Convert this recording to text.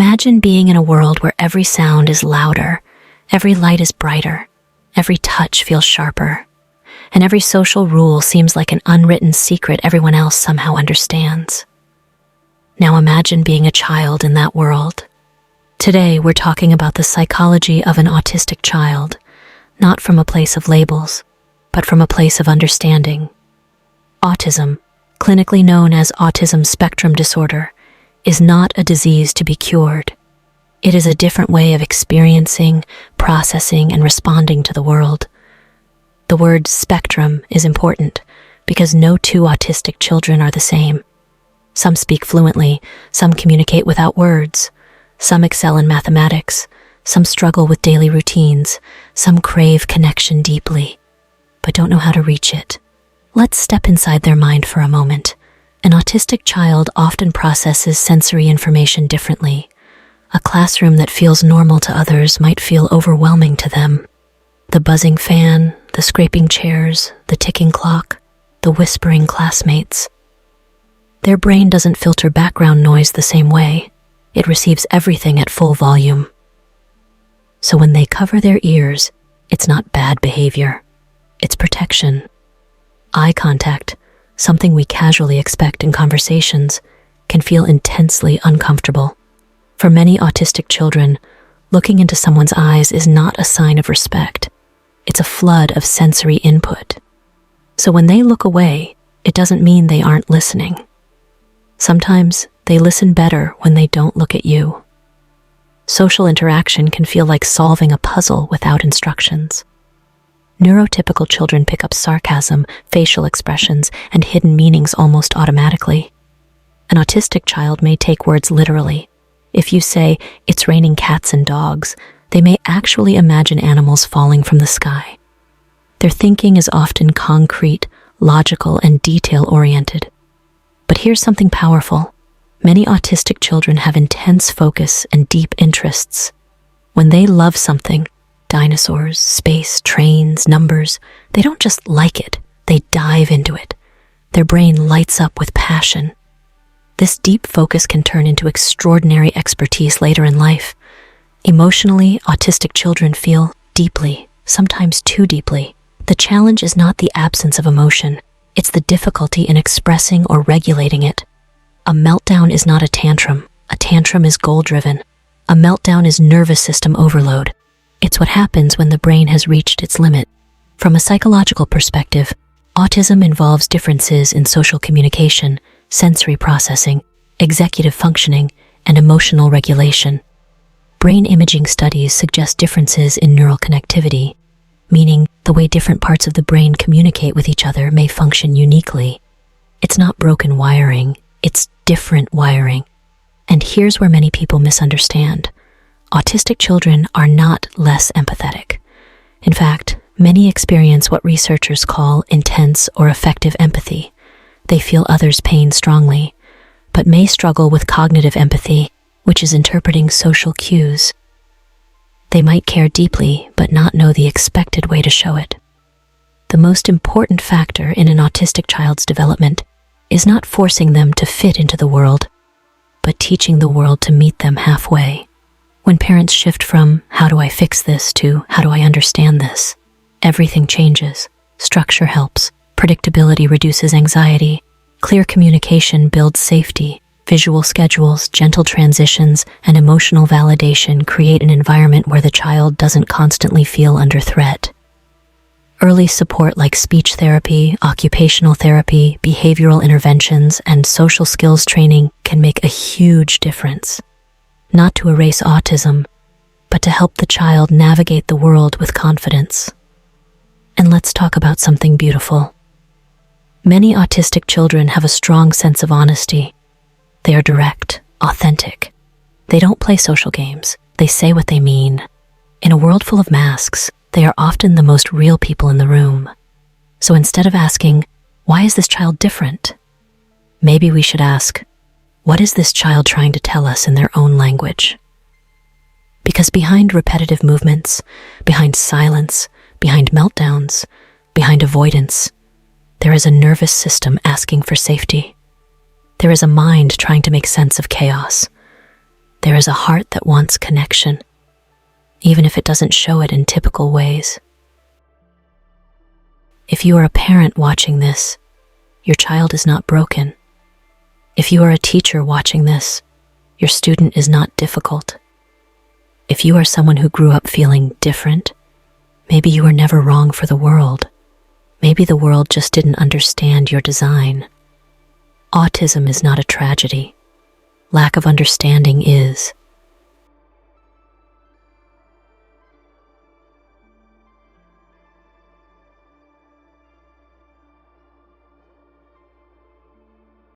Imagine being in a world where every sound is louder, every light is brighter, every touch feels sharper, and every social rule seems like an unwritten secret everyone else somehow understands. Now imagine being a child in that world. Today, we're talking about the psychology of an autistic child, not from a place of labels, but from a place of understanding. Autism, clinically known as Autism Spectrum Disorder, is not a disease to be cured. It is a different way of experiencing, processing, and responding to the world. The word spectrum is important because no two autistic children are the same. Some speak fluently, some communicate without words, some excel in mathematics, some struggle with daily routines, some crave connection deeply, but don't know how to reach it. Let's step inside their mind for a moment. An autistic child often processes sensory information differently. A classroom that feels normal to others might feel overwhelming to them. The buzzing fan, the scraping chairs, the ticking clock, the whispering classmates. Their brain doesn't filter background noise the same way. It receives everything at full volume. So when they cover their ears, it's not bad behavior. It's protection. Eye contact, something we casually expect in conversations, can feel intensely uncomfortable. For many autistic children, looking into someone's eyes is not a sign of respect. It's a flood of sensory input. So when they look away, it doesn't mean they aren't listening. Sometimes they listen better when they don't look at you. Social interaction can feel like solving a puzzle without instructions. Neurotypical children pick up sarcasm, facial expressions, and hidden meanings almost automatically. An autistic child may take words literally. If you say, "It's raining cats and dogs," they may actually imagine animals falling from the sky. Their thinking is often concrete, logical, and detail-oriented. But here's something powerful. Many autistic children have intense focus and deep interests. When they love something, dinosaurs, space, trains, numbers, they don't just like it, they dive into it. Their brain lights up with passion. This deep focus can turn into extraordinary expertise later in life. Emotionally, autistic children feel deeply, sometimes too deeply. The challenge is not the absence of emotion, it's the difficulty in expressing or regulating it. A meltdown is not a tantrum is goal-driven. A meltdown is nervous system overload. It's what happens when the brain has reached its limit. From a psychological perspective, autism involves differences in social communication, sensory processing, executive functioning, and emotional regulation. Brain imaging studies suggest differences in neural connectivity, meaning the way different parts of the brain communicate with each other may function uniquely. It's not broken wiring, it's different wiring. And here's where many people misunderstand. Autistic children are not less empathetic. In fact, many experience what researchers call intense or affective empathy. They feel others' pain strongly, but may struggle with cognitive empathy, which is interpreting social cues. They might care deeply, but not know the expected way to show it. The most important factor in an autistic child's development is not forcing them to fit into the world, but teaching the world to meet them halfway. When parents shift from, "How do I fix this?" to, "How do I understand this?" everything changes. Structure helps. Predictability reduces anxiety. Clear communication builds safety. Visual schedules, gentle transitions, and emotional validation create an environment where the child doesn't constantly feel under threat. Early support like speech therapy, occupational therapy, behavioral interventions, and social skills training can make a huge difference. Not to erase autism, but to help the child navigate the world with confidence. And let's talk about something beautiful. Many autistic children have a strong sense of honesty. They are direct, authentic. They don't play social games. They say what they mean. In a world full of masks, they are often the most real people in the room. So instead of asking, "Why is this child different?" maybe we should ask, "What is this child trying to tell us in their own language?" Because behind repetitive movements, behind silence, behind meltdowns, behind avoidance, there is a nervous system asking for safety. There is a mind trying to make sense of chaos. There is a heart that wants connection, even if it doesn't show it in typical ways. If you are a parent watching this, your child is not broken. If you are a teacher watching this, your student is not difficult. If you are someone who grew up feeling different, maybe you were never wrong for the world. Maybe the world just didn't understand your design. Autism is not a tragedy. Lack of understanding is.